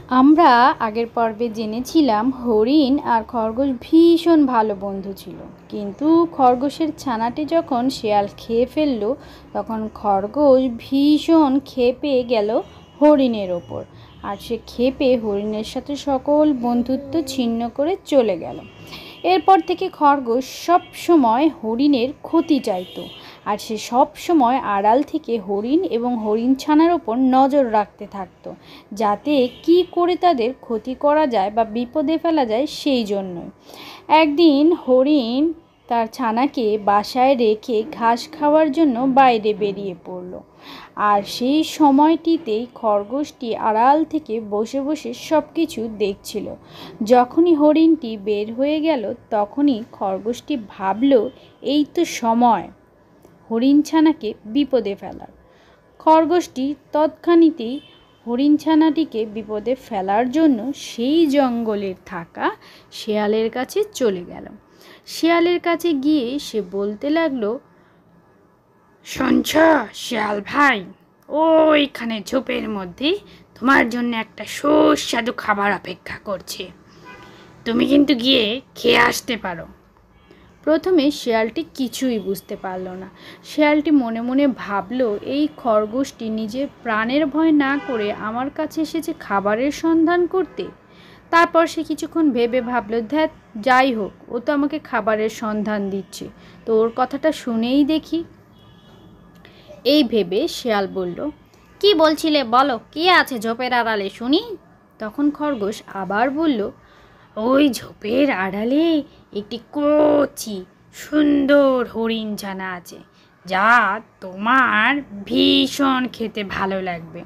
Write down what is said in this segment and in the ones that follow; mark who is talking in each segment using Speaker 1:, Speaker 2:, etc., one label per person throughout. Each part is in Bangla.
Speaker 1: আমরা আগের পর্বে জেনেছিলাম হরিণ আর খরগোশ ভীষণ ভালো বন্ধু ছিল, কিন্তু খরগোশের ছানাটি যখন শিয়াল খেয়ে ফেললো তখন খরগোশ ভীষণ ক্ষেপে গেল হরিণের ওপর, আর সে ক্ষেপে হরিণের সাথে সকল বন্ধুত্ব ছিন্ন করে চলে গেল। এরপর থেকে খরগোশ সব সময় হরিণের ক্ষতি চাইতো, আর সে সব সময় আড়াল থেকে হরিণ এবং হরিণ ছানার ওপর নজর রাখতে থাকতো, যাতে কি করে তাদের ক্ষতি করা যায় বা বিপদে ফেলা যায় সেই জন্যই। একদিন হরিণ তার ছানাকে বাসায় রেখে ঘাস খাওয়ার জন্য বাইরে বেরিয়ে পড়ল, আর সেই সময়টিতেই খরগোশটি আড়াল থেকে বসে বসে সব কিছু দেখছিল। যখনই হরিণটি বের হয়ে গেল তখনই খরগোশটি ভাবল, এই তো সময় হরিণ ছানাকে বিপদে ফেলার। খরগোশটি তৎক্ষণাৎই হরিণ ছানাটিকে বিপদে ফেলার জন্য সেই জঙ্গলের থাকা শেয়ালের কাছে চলে গেল। শেয়ালের কাছে গিয়ে সে বলতে লাগলো, শুনছ শেয়াল ভাই, ওইখানে ঝোপের মধ্যে তোমার জন্য একটা সুস্বাদু খাবার অপেক্ষা করছে, তুমি কিন্তু গিয়ে খেয়ে আসতে পারো। প্রথমে শেয়ালটি কিছুই বুঝতে পারল না। শেয়ালটি মনে মনে ভাবল, এই খরগোশটি নিজের প্রাণের ভয় না করে আমার কাছে এসেছে খাবারের সন্ধান করতে। তারপর সে কিছুক্ষণ ভেবে ভাবল, ধ্যাৎ, যাই হোক, ও তো আমাকে খাবারের সন্ধান দিচ্ছে, তো ওর কথাটা শুনেই দেখি। এই ভেবে শেয়াল বলল, কি বলছিলে বলো, কে আছে ঝোপের আড়ালে শুনি। তখন খরগোশ আবার বলল, ওই ঝোপের আড়ালে একটি কচি সুন্দর হরিণ ছানা আছে, যা তোমার ভীষণ খেতে ভালো লাগবে।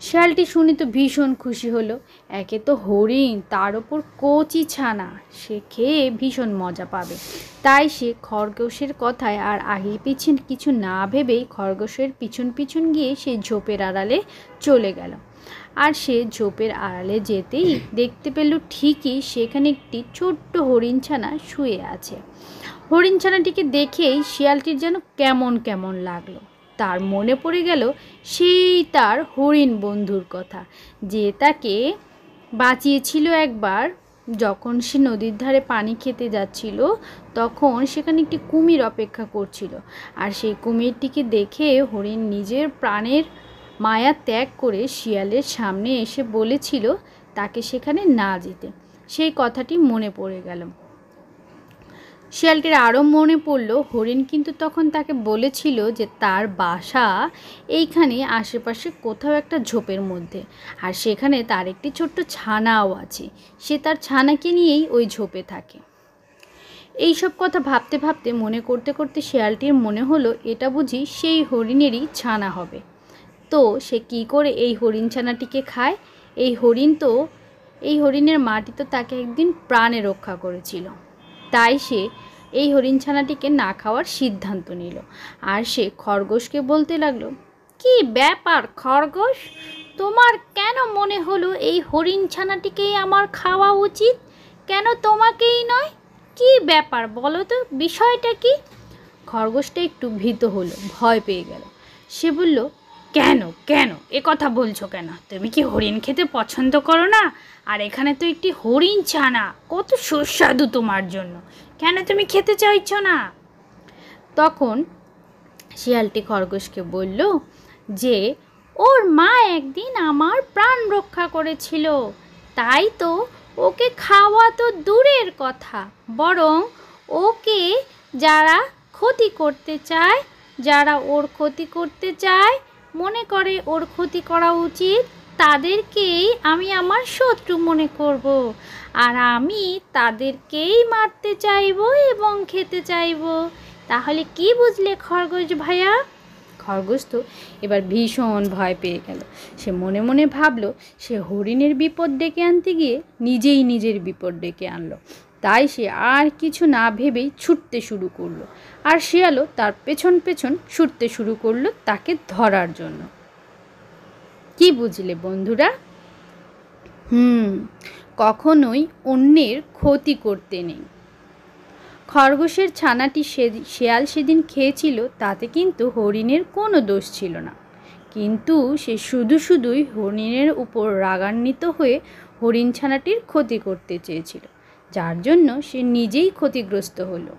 Speaker 1: শিয়ালটি শুনে তো ভীষণ খুশি হলো। একে তো হরিণ, তার ওপর কচি ছানা, সে খেয়ে ভীষণ মজা পাবে। তাই সে খরগোশের কথায় আর আগে পিছন কিছু না ভেবেই খরগোশের পিছন পিছন গিয়ে সেই ঝোপের আড়ালে চলে গেল। আর সে ঝোপের আড়ালে যেতেই দেখতে পেল ঠিকই সেখানে একটি ছোট্ট হরিণ ছানা শুয়ে আছে। হরিণ ছানাটিকে দেখেই শিয়ালটির যেন কেমন কেমন লাগলো। তার মনে পড়ে গেল সেই তার হরিণ বন্ধুর কথা, যে তাকে বাঁচিয়েছিল একবার যখন সে নদীর ধারে পানি খেতে যাচ্ছিল। তখন সেখানে একটি কুমির অপেক্ষা করছিল, আর সেই কুমিরটিকে দেখে হরিণ নিজের প্রাণের মায়া ত্যাগ করে শিয়ালের সামনে এসে বলেছিল তাকে সেখানে না যেতে। সেই কথাটি মনে পড়ে গেল। শিয়ালটির আরও মনে পড়ল, হরিণ কিন্তু তখন তাকে বলেছিল যে তার বাসা এইখানে আশেপাশে কোথাও একটা ঝোপের মধ্যে, আর সেখানে তার একটি ছোট্ট ছানাও আছে, সে তার ছানাকে নিয়েই ওই ঝোপে থাকে। এইসব কথা ভাবতে ভাবতে মনে করতে করতে শিয়ালটির মনে হলো এটা বুঝি সেই হরিণেরই ছানা হবে। তো সে কী করে এই হরিণ ছানাটিকে খায়? এই হরিণের মাটি তো তাকে একদিন প্রাণে রক্ষা করেছিল। তাই সে এই হরিণ ছানাটিকে না খাওয়ার সিদ্ধান্ত নিল। আর সে খরগোশকে বলতে লাগলো, কি ব্যাপার খরগোশ, তোমার কেন মনে হলো এই হরিণ ছানাটিকেই আমার খাওয়া উচিত, কেন তোমাকেই নয়? কি ব্যাপার বলো তো, বিষয়টা কি? খরগোশটা একটু ভীত হলো, ভয় পেয়ে গেল। সে বলল, কেন কেন এ কথা বলছো কেন? তুমি কি হরিণ খেতে পছন্দ করো না? আর এখানে তো একটি হরিণ ছানা, কত সুস্বাদু তোমার জন্য, কেন তুমি খেতে চাইছো না? তখন শিয়ালটি খরগোশকে বলল যে ওর মা একদিন আমার প্রাণ রক্ষা করেছিল, তাই তো ওকে খাওয়া তো দূরের কথা, বরং ওকে যারা ক্ষতি করতে চায়, যারা ওর ক্ষতি করতে চায়, মনে করে ওর ক্ষতি করা উচিত, তাদেরকেই আমি আমার শত্রু মনে করব, আর আমি তাদেরকেই মারতে চাইবো এবং খেতে চাইবো। তাহলে কি বুঝলে খরগোশ ভাইয়া? খরগোশ তো এবার ভীষণ ভয় পেয়ে গেল। সে মনে মনে ভাবল, সে হরিণের বিপদ ডেকে আনতে গিয়ে নিজেই নিজের বিপদ ডেকে আনলো। তাই সে আর কিছু না ভেবেই ছুটতে শুরু করলো, আর শিয়ালও তার পেছন পেছন ছুটতে শুরু করলো তাকে ধরার জন্য। কি বুঝলে বন্ধুরা? কখনোই অন্যের ক্ষতি করতে নেই। খরগোশের ছানাটি শিয়াল সেদিন খেয়েছিল, তাতে কিন্তু হরিণের কোনো দোষ ছিল না, কিন্তু সে শুধুই হরিণের উপর রাগান্বিত হয়ে হরিণ ছানাটির ক্ষতি করতে চেয়েছিল, যার জন্য সে নিজেই ক্ষতিগ্রস্ত হলো।